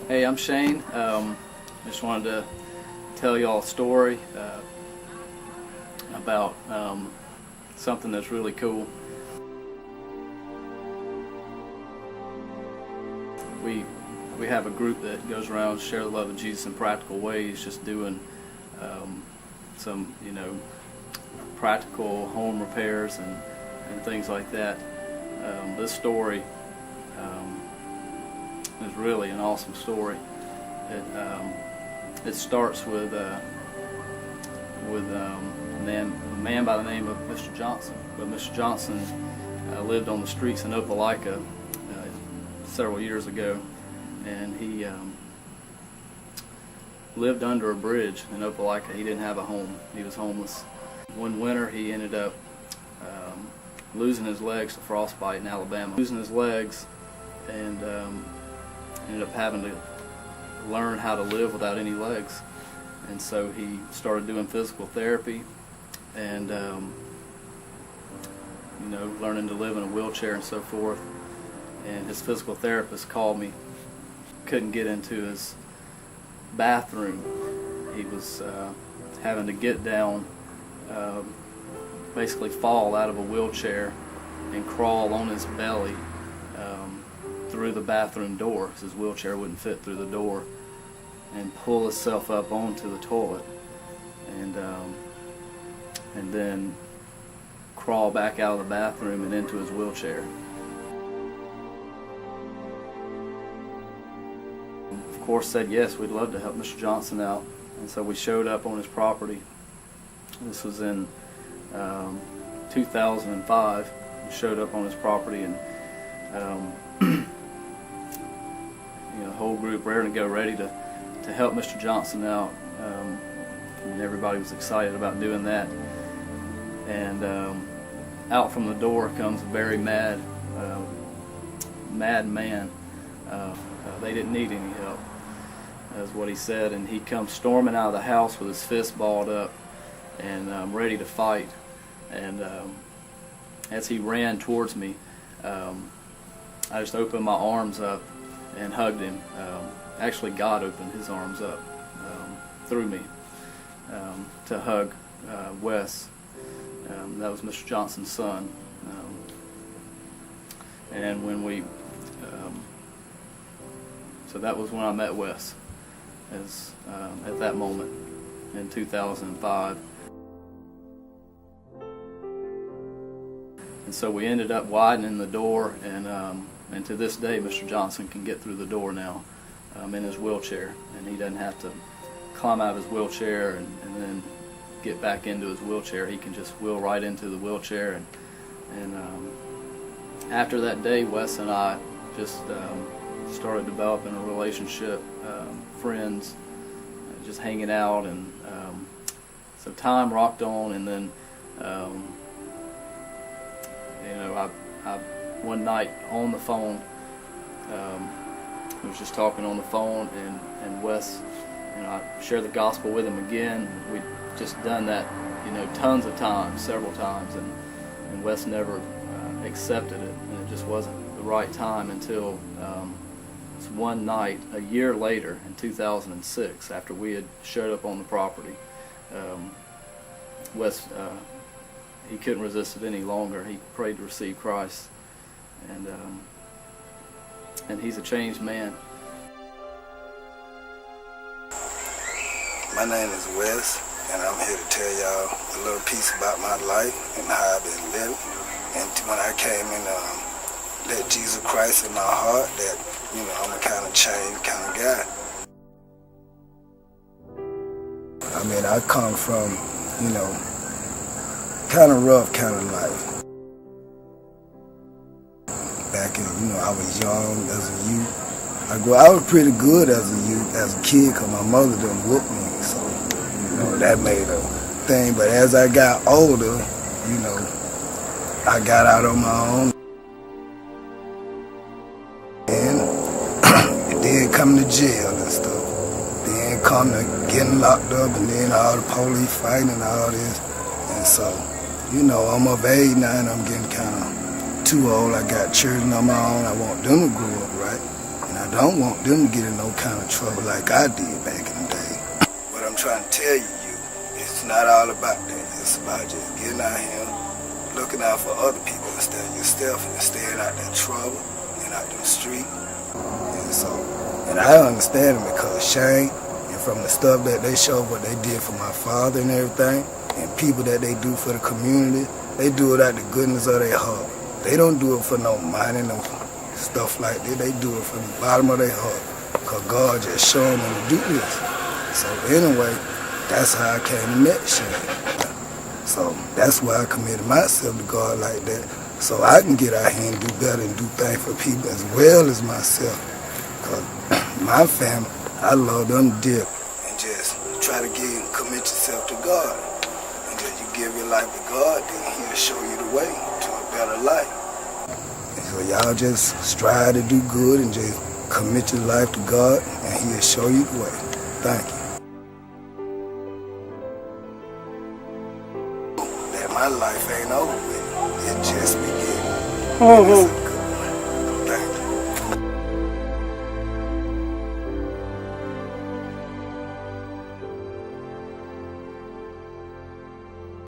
Hey, I'm Shane. Just wanted to tell y'all a story about something that's really cool. We have a group that goes around share the love of Jesus in practical ways, just doing some practical home repairs and things like that. This story is really an awesome story. It starts with a man by the name of Mr. Johnson. But Mr. Johnson lived on the streets in Opelika several years ago, and he lived under a bridge in Opelika. He didn't have a home. He was homeless. One winter he ended up losing his legs to frostbite in Alabama. Losing his legs, and ended up having to learn how to live without any legs. And so he started doing physical therapy and learning to live in a wheelchair and so forth. And his physical therapist called me. Couldn't get into his bathroom. He was having to get down, basically fall out of a wheelchair and crawl on his belly through the bathroom door, because his wheelchair wouldn't fit through the door, and pull himself up onto the toilet, and then crawl back out of the bathroom and into his wheelchair. Of course, said yes, we'd love to help Mr. Johnson out, and so we showed up on his property. This was in 2005. We showed up on his property, and the whole group raring to go, ready to help Mr. Johnson out, and everybody was excited about doing that. And out from the door comes a very mad man. They didn't need any help, is what he said, and he comes storming out of the house with his fist balled up and ready to fight. And as he ran towards me, I just opened my arms up and hugged him. Actually, God opened his arms up through me to hug Wes. That was Mr. Johnson's son. And when we, so that was when I met Wes, at that moment in 2005. And so we ended up widening the door, and to this day, Mr. Johnson can get through the door now in his wheelchair, and he doesn't have to climb out of his wheelchair and then get back into his wheelchair. He can just wheel right into the wheelchair. And after that day, Wes and I just started developing a relationship, friends, just hanging out, and so time rocked on, and then I one night on the phone, I was just talking on the phone, and Wes, I shared the gospel with him again. We'd just done that, tons of times, several times, and Wes never accepted it, and it just wasn't the right time until one night, a year later, in 2006, after we had showed up on the property. Wes, he couldn't resist it any longer. He prayed to receive Christ, and he's a changed man. My name is Wes, and I'm here to tell y'all a little piece about my life and how I've been living. And when I came and let Jesus Christ in my heart, that I'm a kind of changed kind of guy. I mean, I come from kind of rough kind of life. Back in, I was young as a youth. I was pretty good as a youth, as a kid, because my mother didn't whoop me, so, that made a thing. But as I got older, I got out on my own. And then come to jail and stuff. Then come to getting locked up, and then all the police fighting and all this. And so, I'm of age now, and I'm getting kind of too old. I got children on my own. I want them to grow up right, and I don't want them to get in no kind of trouble like I did back in the day. What I'm trying to tell you, it's not all about that. It's about just getting out here, looking out for other people instead of yourself, and staying out that trouble and out the street. And I understand them because Shane, and from the stuff that they show what they did for my father and everything, and people that they do for the community, they do it out the goodness of their heart. They don't do it for no money, no stuff like that. They do it from the bottom of their heart because God just showing them to do this. So anyway, that's how I came to met Shane. So that's why I committed myself to God like that, so I can get out here and do better and do things for people as well as myself. Because my family, I love them dear. And just try to commit yourself to God. And just you give your life to God, then He'll show you the way to a better life. And so y'all just strive to do good and just commit your life to God, and He'll show you the way. Thank you. That my life ain't over with. It just beginning.